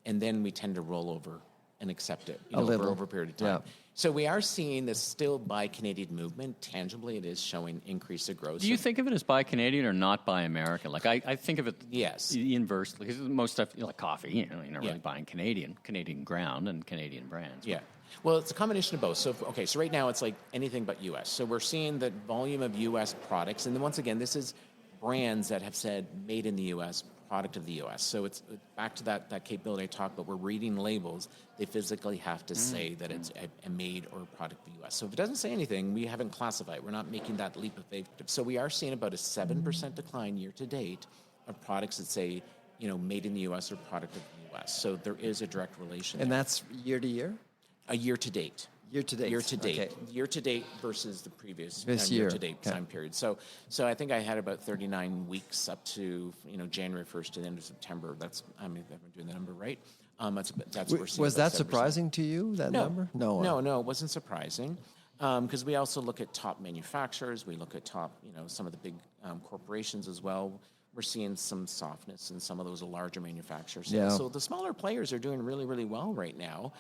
And then we tend to roll over and accept it over a period of time. Yeah. So we are seeing this still Buy Canadian movement. Tangibly, it is showing increase of growth. Do you think of it as Buy Canadian or not Buy American? Like I think of it inversely. Because most stuff, like coffee, you're not really buying Canadian ground and Canadian brands. Yeah. Well, it's a combination of both. So right now it's like anything but U.S. So we're seeing the volume of U.S. products. And then once again, this is brands that have said made in the U.S., product of the U.S. So it's back to that capability I talked about. We're reading labels. They physically have to say that it's a made or a product of the U.S. So if it doesn't say anything, we haven't classified. We're not making that leap of faith. So we are seeing about a 7% decline year to date of products that say, made in the U.S. or product of the U.S. So there is a direct relation. And that's year to year? A year to date. Year to date. Year to date. Okay. Year to date versus the previous year to date time period. So I think I had about 39 weeks up to January 1st to the end of September. If I'm doing the number right. That's what we're seeing. Was that surprising to you? That number? No, it wasn't surprising. Because we also look at top manufacturers. We look at top, some of the big corporations as well. We're seeing some softness in some of those larger manufacturers. Yeah. So the smaller players are doing really, really well right now.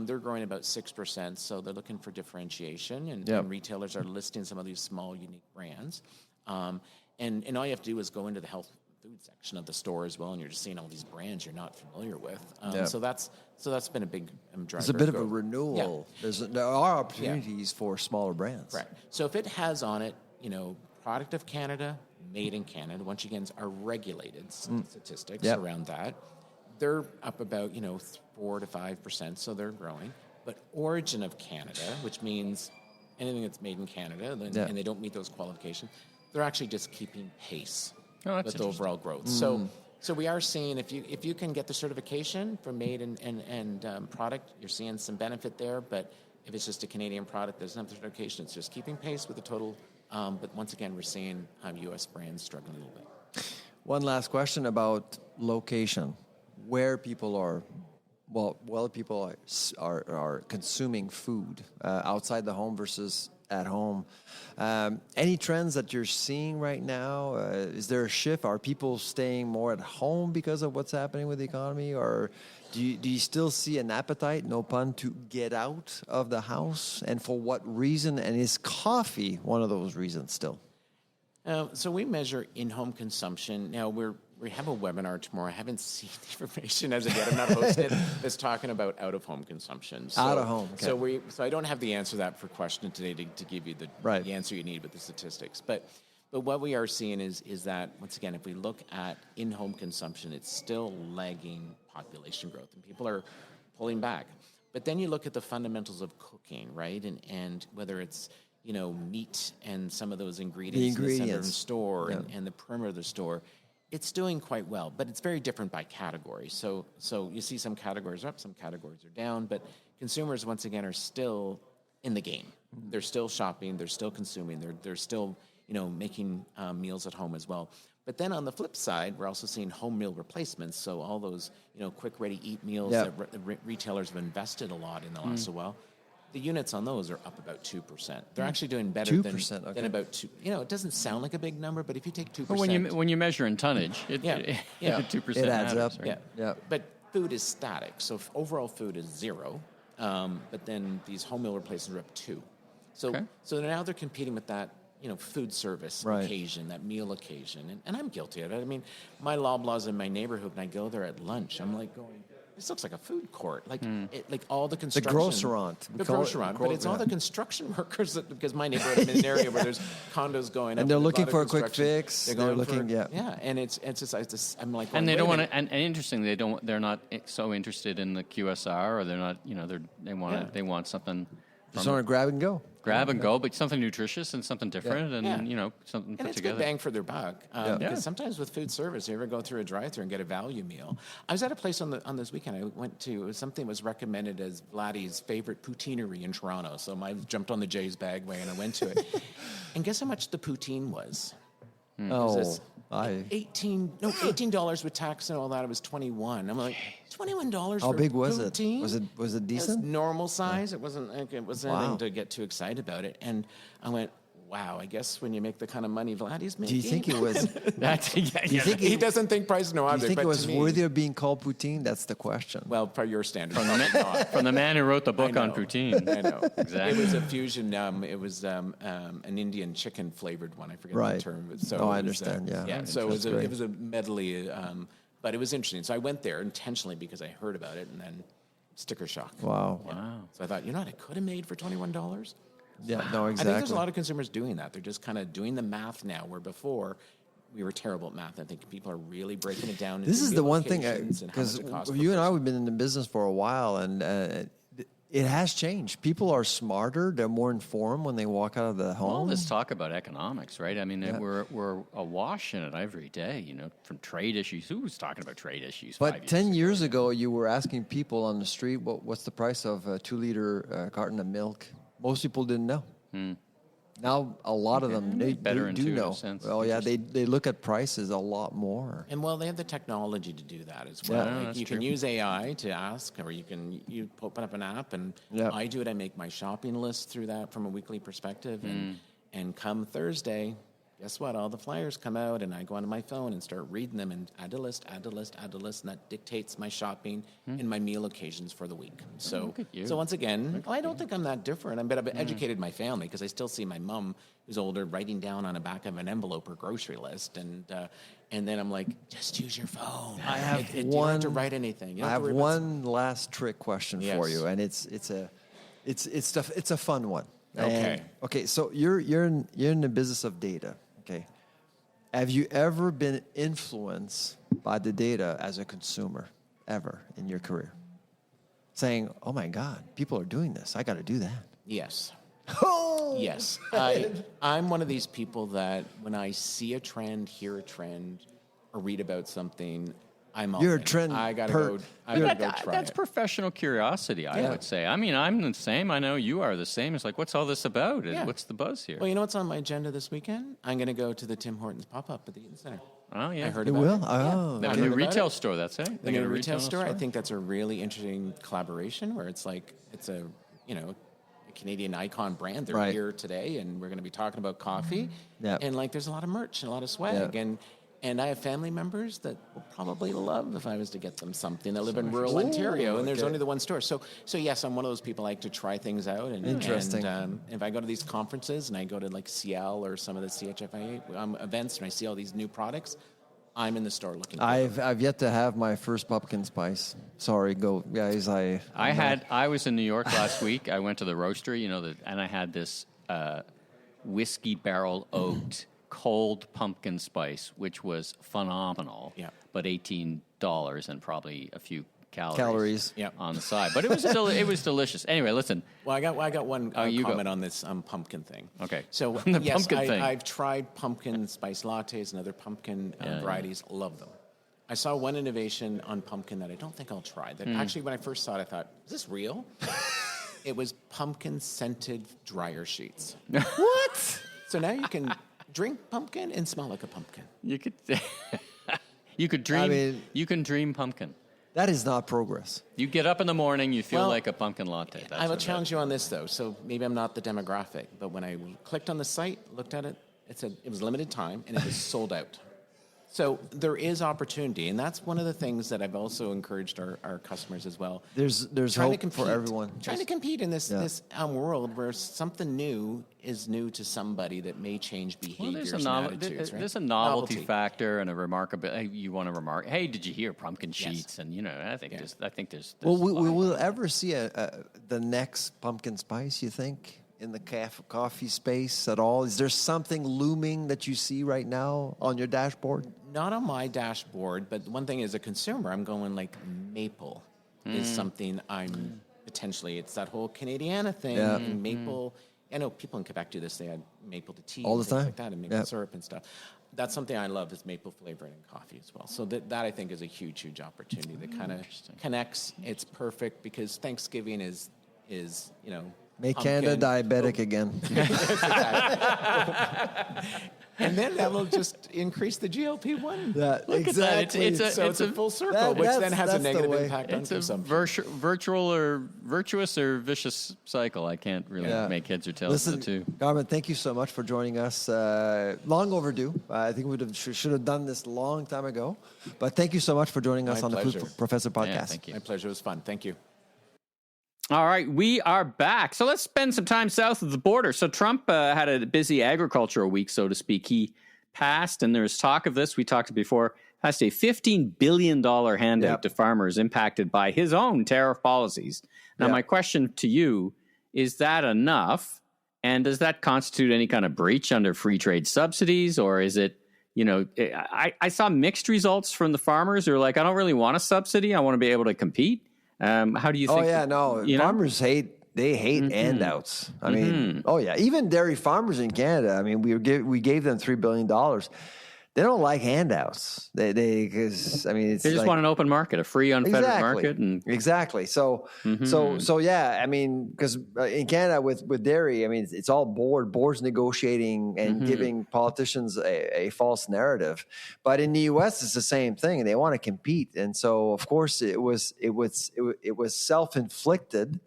They're growing about 6%, so they're looking for differentiation, and retailers are listing some of these small, unique brands. And all you have to do is go into the health food section of the store as well, and you're just seeing all these brands you're not familiar with. So that's been a big driver. It's a bit of a renewal. Yeah. There are opportunities for smaller brands. Right. So if it has on it, product of Canada, made in Canada, once again, are regulated statistics around that. They're up about, 4 to 5%, so they're growing. But origin of Canada, which means anything that's made in Canada, and they don't meet those qualifications, they're actually just keeping pace with the overall growth. So we are seeing if you can get the certification for made and product, you're seeing some benefit there. But if it's just a Canadian product that doesn't have the certification, it's just keeping pace with the total. But once again, we're seeing U.S. brands struggling a little bit. One last question about location. Where people are, people are consuming food outside the home versus at home. Any trends that you're seeing right now? Is there a shift? Are people staying more at home because of what's happening with the economy? Or do you still see an appetite, no pun, to get out of the house? And for what reason? And is coffee one of those reasons still? So we measure in-home consumption. Now, we have a webinar tomorrow. I haven't seen the information as of yet. I'm not hosting it. That's talking about out-of-home consumption. So, out of home. Okay. So I don't have the answer to that for question today to give you the answer you need with the statistics. But what we are seeing is that, once again, if we look at in-home consumption, it's still lagging population growth, and people are pulling back. But then you look at the fundamentals of cooking, right? And whether it's meat and some of those ingredients in the center of the store and the perimeter of the store, it's doing quite well, but it's very different by category. So you see some categories are up, some categories are down, but consumers, once again, are still in the game. They're still shopping, they're still consuming, they're still making meals at home as well. But then on the flip side, we're also seeing home meal replacements. So all those quick, ready-eat meals that retailers have invested a lot in the last while. The units on those are up about 2%. They're actually doing better than about 2. It doesn't sound like a big number, but if you take 2%, but when you measure in tonnage, 2% it adds up. Right? Yeah. But food is static, so overall food is 0. But then these home meal replacements are up 2. So now they're competing with that food service occasion, that meal occasion, and I'm guilty of it. I mean, my Loblaws in my neighborhood, when I go there at lunch, I'm like going, this looks like a food court, like all the construction. The grocerant. But it's all the construction workers because my neighborhood is in an area where there's condos going up. And they're looking for a quick fix. They're looking, and it's just I'm like, and they don't want to. And interestingly, they're not so interested in the QSR, or they're not. They want something. Just want to grab and go. grab and go, but something nutritious and something different, and something and put it's together. good bang for their buck. Because sometimes with food service, you ever go through a drive-thru and get a value meal. I was at a place on this weekend. I went to, it was something that was recommended as Vladdy's favorite poutineery in Toronto. So I jumped on the Jay's Bagway and I went to it. And guess how much the poutine was? $18 with tax and all that. It was $21. I'm like, $21. How big was poutine? it? Was it decent? It was normal size. It wasn't anything to get too excited about it. And I went, wow, I guess when you make the kind of money Vladdy's making. Do you think it was? He doesn't think price is no object. Do you think but it was to me, worthy of being called poutine? That's the question. well, for your standards, From the man who wrote the book on poutine. I know. Exactly. It was a fusion. It was an Indian chicken flavored one. I forget the term. So I understand. Yeah. So it was a medley, but it was interesting. So I went there intentionally because I heard about it, and then sticker shock. Wow. So I thought, you know what, I could have made for $21. Yeah. No. Exactly. I think there's a lot of consumers doing that. They're just kind of doing the math now, where before we were terrible at math. I think people are really breaking it down. This is the one thing, because you and I, we've been in the business for a while, and it has changed. People are smarter. They're more informed when they walk out of the home. All this talk about economics, right? I mean, we're awash in it every day, from trade issues. Who was talking about trade issues? But 10 years ago, you were asking people on the street, what's the price of a 2-liter carton of milk? Most people didn't know. Now, a lot of them, they do know. Sense. Well, yeah, they look at prices a lot more. And, well, they have the technology to do that as well. Yeah, like you can use AI to ask, or you open up an app, and I do it. I make my shopping list through that from a weekly perspective. And come Thursday, guess what? All the flyers come out, and I go onto my phone and start reading them and add to list, and that dictates my shopping and my meal occasions for the week. So once again, I don't think I'm that different. I've educated my family, because I still see my mom, who's older, writing down on the back of an envelope her grocery list, and then I'm like, just use your phone. I have you don't have to write anything. I have one last trick question for you, and it's a fun one. Okay. So you're in the business of data. Okay. Have you ever been influenced by the data as a consumer, ever in your career? Saying, oh my God, people are doing this. I got to do that. Yes. Oh! Yes. I'm one of these people that when I see a trend, hear a trend, or read about something, I'm all You're in. a trend. I gotta go try That's it. professional curiosity, I would say. I mean, I'm the same. I know you are the same. It's like, what's all this about? Yeah. What's the buzz here? Well, you know what's on my agenda this weekend? I'm going to go to the Tim Hortons pop-up at the Eaton Center. Oh, yeah. I heard It about will? it. Oh. They have I a new heard about retail it. store, that's it. They got a retail store. I think that's a really interesting collaboration, where it's like, it's a Canadian icon brand. They're here today, and we're going to be talking about coffee. Yep. And like, there's a lot of merch and a lot of swag. And I have family members that will probably love if I was to get them something that live in rural Ontario, and there's only the one store. So yes, I'm one of those people like to try things out. And, Interesting. And if I go to these conferences and I go to like CL or some of the CHFA events, and I see all these new products, I'm in the store looking. I've yet to have my first pumpkin spice. Sorry, go guys. I was in New York last week. I went to the roastery, and I had this whiskey barrel oaked cold pumpkin spice, which was phenomenal. Yeah. But $18 and probably a few calories on the side. But it was it was delicious. Anyway, listen. Well, I got one comment on this pumpkin thing. Okay. So yes, I've tried pumpkin spice lattes and other pumpkin varieties. Love them. I saw one innovation on pumpkin that I don't think I'll try. That actually, when I first saw it, I thought, is this real? It was pumpkin scented dryer sheets. What? So now you can drink pumpkin and smell like a pumpkin. You could dream. I mean, you can dream pumpkin. That is not progress. You get up in the morning, you feel like a pumpkin latte. I will challenge you on this, though. So maybe I'm not the demographic, but when I clicked on the site, looked at it, it said it was limited time and it was sold out. So there is opportunity, and that's one of the things that I've also encouraged our customers as well. There's hope for everyone. Trying to compete in this world where something new is new to somebody that may change behaviors and attitudes. There's a novelty factor and a remarkability. You want to remark, hey, did you hear pumpkin sheets? And I think there's well, we will ever see the next pumpkin spice, you think? In the coffee space at all? Is there something looming that you see right now on your dashboard? Not on my dashboard, but one thing as a consumer, I'm going like maple is something I'm potentially, it's that whole Canadiana thing. And maple I know people in Quebec do this. They add maple to tea All the and things time. like that, and maple syrup and stuff. That's something I love is maple flavoring in coffee as well. So that I think is a huge, huge opportunity that kind of connects. It's perfect because Thanksgiving is Make pumpkin. Canada diabetic again. And then that will just increase the GLP-1. Yeah, exactly. It's a full circle, which then has a negative impact on consumption. Virtual or virtuous or vicious cycle. I can't really make heads or tails of the two. Carman, thank you so much for joining us. Long overdue. I think we should have done this a long time ago. But thank you so much for joining us on the Food Professor podcast. Yeah, thank you. My pleasure. It was fun. Thank you. All right, we are back. So let's spend some time south of the border. So Trump had a busy agricultural week, so to speak. He passed, and there's talk of this, we talked before, passed a $15 billion handout to farmers impacted by his own tariff policies. Now, my question to you, is that enough? And does that constitute any kind of breach under free trade subsidies? Or is it, I saw mixed results from the farmers who are like, I don't really want a subsidy. I want to be able to compete. How do you think? Oh, yeah, no. Farmers hate handouts. I mean, even dairy farmers in Canada, I mean, we gave them $3 billion. They don't like handouts. Because I mean, they just want an open market, a free, unfettered market. Exactly. So yeah. I mean, because in Canada with dairy, I mean, it's all boards negotiating and giving politicians a false narrative. But in the U.S., it's the same thing. They want to compete, and so of course it was self-inflicted.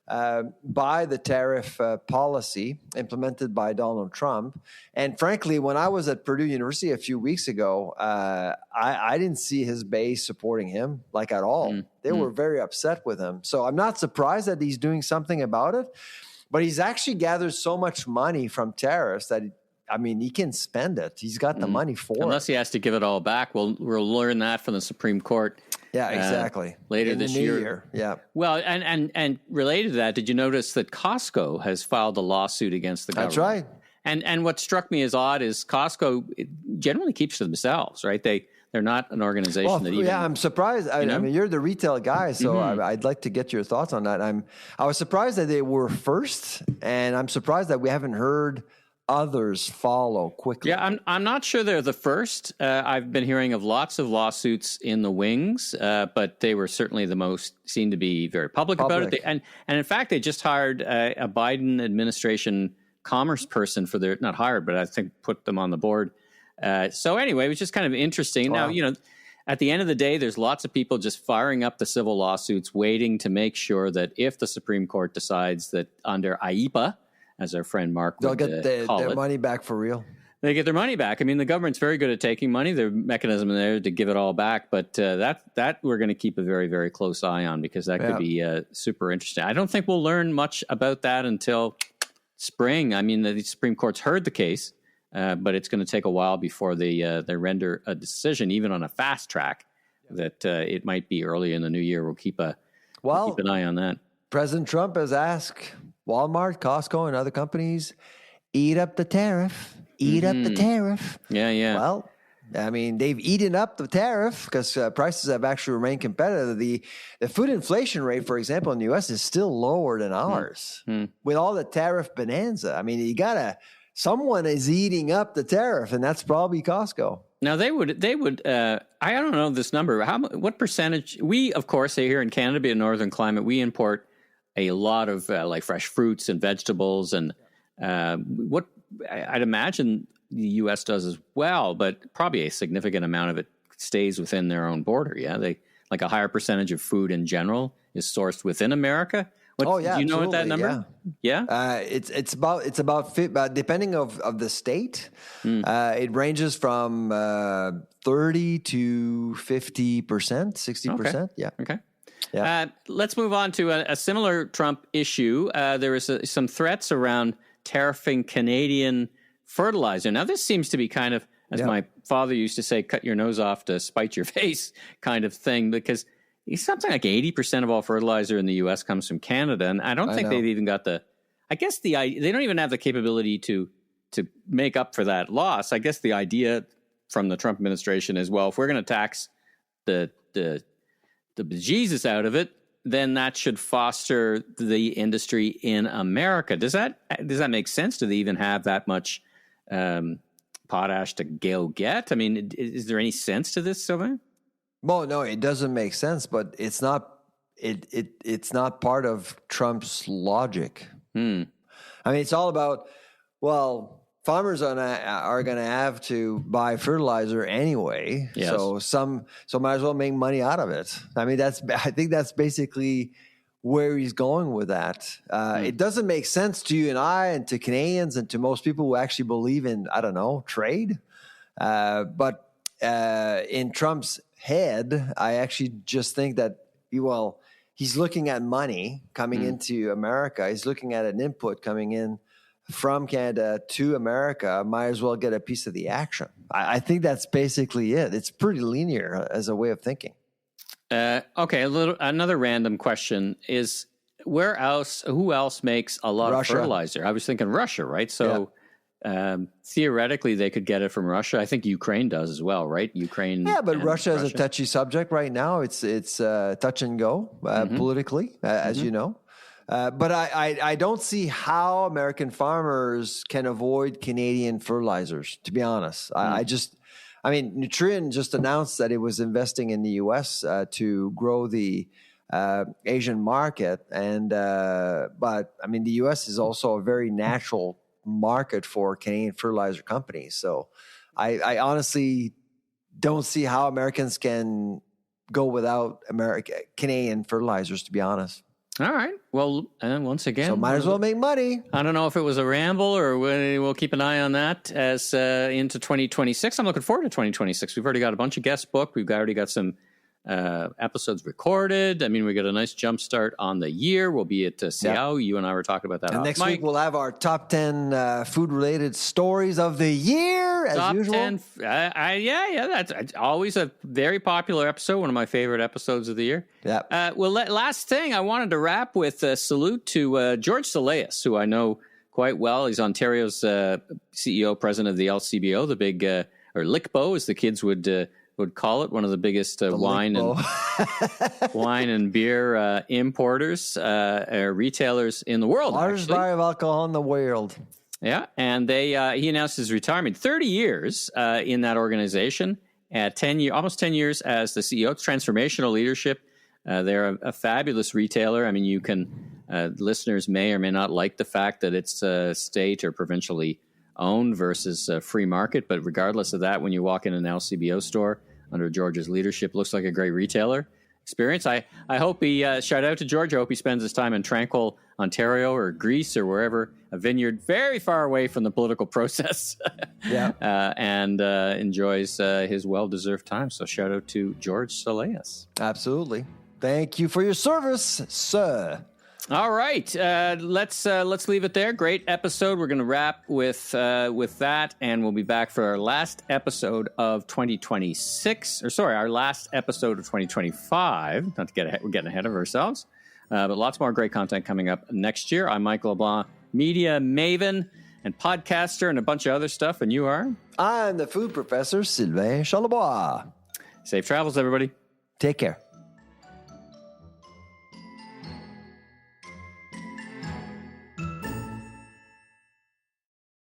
By the tariff policy implemented by Donald Trump. And frankly, when I was at Purdue University a few weeks ago, I didn't see his base supporting him like at all. They were very upset with him. So I'm not surprised that he's doing something about it, but he's actually gathered so much money from tariffs that he can spend it. He's got the money for Unless he has to give it all back. We'll learn that from the Supreme Court. Yeah, exactly. Later in this the new year. Yeah. Well, and related to that, did you notice that Costco has filed a lawsuit against the government? That's right. And what struck me as odd is Costco generally keeps to themselves, right? They're not an organization that even... Yeah, I'm surprised. I mean, you're the retail guy, so I'd like to get your thoughts on that. I was surprised that they were first, and I'm surprised that we haven't heard others follow quickly. Yeah, I'm not sure they're the first. I've been hearing of lots of lawsuits in the wings, but they were certainly the most, seemed to be very public about it. And in fact, they just hired a Biden administration commerce person for their, not hired, but I think put them on the board. So anyway, it was just kind of interesting. Wow. Now, at the end of the day, there's lots of people just firing up the civil lawsuits, waiting to make sure that if the Supreme Court decides that under IEPA, as our friend Mark would they'll get their it, money back for real. They get their money back. I mean, the government's very good at taking money. There's a mechanism there to give it all back. But that we're going to keep a very, very close eye on because that could be super interesting. I don't think we'll learn much about that until spring. I mean, the Supreme Court's heard the case, but it's going to take a while before they render a decision, even on a fast track, that it might be early in the new year. We'll keep an eye on that. President Trump has asked Walmart, Costco, and other companies, eat up the tariff. Eat up the tariff. Yeah. Well, I mean, they've eaten up the tariff because prices have actually remained competitive. The food inflation rate, for example, in the U.S. is still lower than ours. With all the tariff bonanza. I mean, someone is eating up the tariff, and that's probably Costco. Now they would. I don't know this number. What percentage? We, of course, here in Canada, being a northern climate, we import a lot of like fresh fruits and vegetables, and what I'd imagine the U.S. does as well, but probably a significant amount of it stays within their own border. Yeah, they like a higher percentage of food in general is sourced within America. Do you know what that number? Yeah. It's about depending of the state. It ranges from 30 to 50%, 60%. Yeah. Okay. Yeah. Let's move on to a similar Trump issue. There was some threats around tariffing Canadian fertilizer. Now, this seems to be kind of, as my father used to say, cut your nose off to spite your face kind of thing, because something like 80% of all fertilizer in the U.S. comes from Canada. And I don't think they've even got they don't even have the capability to make up for that loss. I guess the idea from the Trump administration is, well, if we're going to tax the bejesus out of it, then that should foster the industry in America. Does that make sense? Do they even have that much potash to go get? I mean, is there any sense to this, Sylvain? Well, no, it doesn't make sense, but it's not. It's not part of Trump's logic. I mean, it's all about, well, farmers are going to have to buy fertilizer anyway. Yes. So might as well make money out of it. I mean, I think that's basically where he's going with that. It doesn't make sense to you and I and to Canadians and to most people who actually believe in, I don't know, trade. But in Trump's head, I actually just think that, he's looking at money coming into America. He's looking at an input coming in from Canada to America. Might as well get a piece of the action. I think that's basically it. It's pretty linear as a way of thinking. Okay, another random question is, who else makes a lot of fertilizer? I was thinking Russia, right? So theoretically, they could get it from Russia. I think Ukraine does as well, right? Yeah, but Russia is a touchy subject right now. It's touch and go politically, as you know. But I don't see how American farmers can avoid Canadian fertilizers, to be honest. I mean, Nutrien just announced that it was investing in the U.S. To grow the Asian market. But I mean, the U.S. is also a very natural market for Canadian fertilizer companies. So I honestly don't see how Americans can go without Canadian fertilizers, to be honest. All right. Well, and once again, so might as well make money. I don't know if it was a ramble or we'll keep an eye on that as into 2026. I'm looking forward to 2026. We've already got a bunch of guests booked. We've already got some episodes recorded. I mean, we got a nice jump start on the year. We'll be at Seattle. You and I were talking about that. And next week we'll have our top 10 food-related stories of the year, as top usual. 10. That's always a very popular episode. One of my favorite episodes of the year. Yeah. Last thing I wanted to wrap with a salute to George Salias, who I know quite well. He's Ontario's CEO, president of the LCBO, the big or LICBO, as the kids would call it, one of the biggest wine and beer importers, retailers in the world. Largest buyer of alcohol in the world. Yeah, and he announced his retirement. 30 years in that organization, almost 10 years as the CEO. It's transformational leadership. They're a fabulous retailer. I mean, you can listeners may or may not like the fact that it's state or provincially owned versus free market, but regardless of that, when you walk in an LCBO store under George's leadership, looks like a great retailer experience. I hope he shout out to George. I hope he spends his time in tranquil Ontario or Greece or wherever, a vineyard very far away from the political process. And enjoys his well-deserved time. So shout out to George Salias. Absolutely. Thank you for your service, sir. All right, let's leave it there. Great episode. We're going to wrap with that, and we'll be back for our last episode of 2026. Or sorry, our last episode of 2025. Not to get ahead, we're getting ahead of ourselves, but lots more great content coming up next year. I'm Michael LeBlanc, media maven and podcaster, and a bunch of other stuff. And you are? I'm the food professor, Sylvain Charlebois. Safe travels, everybody. Take care.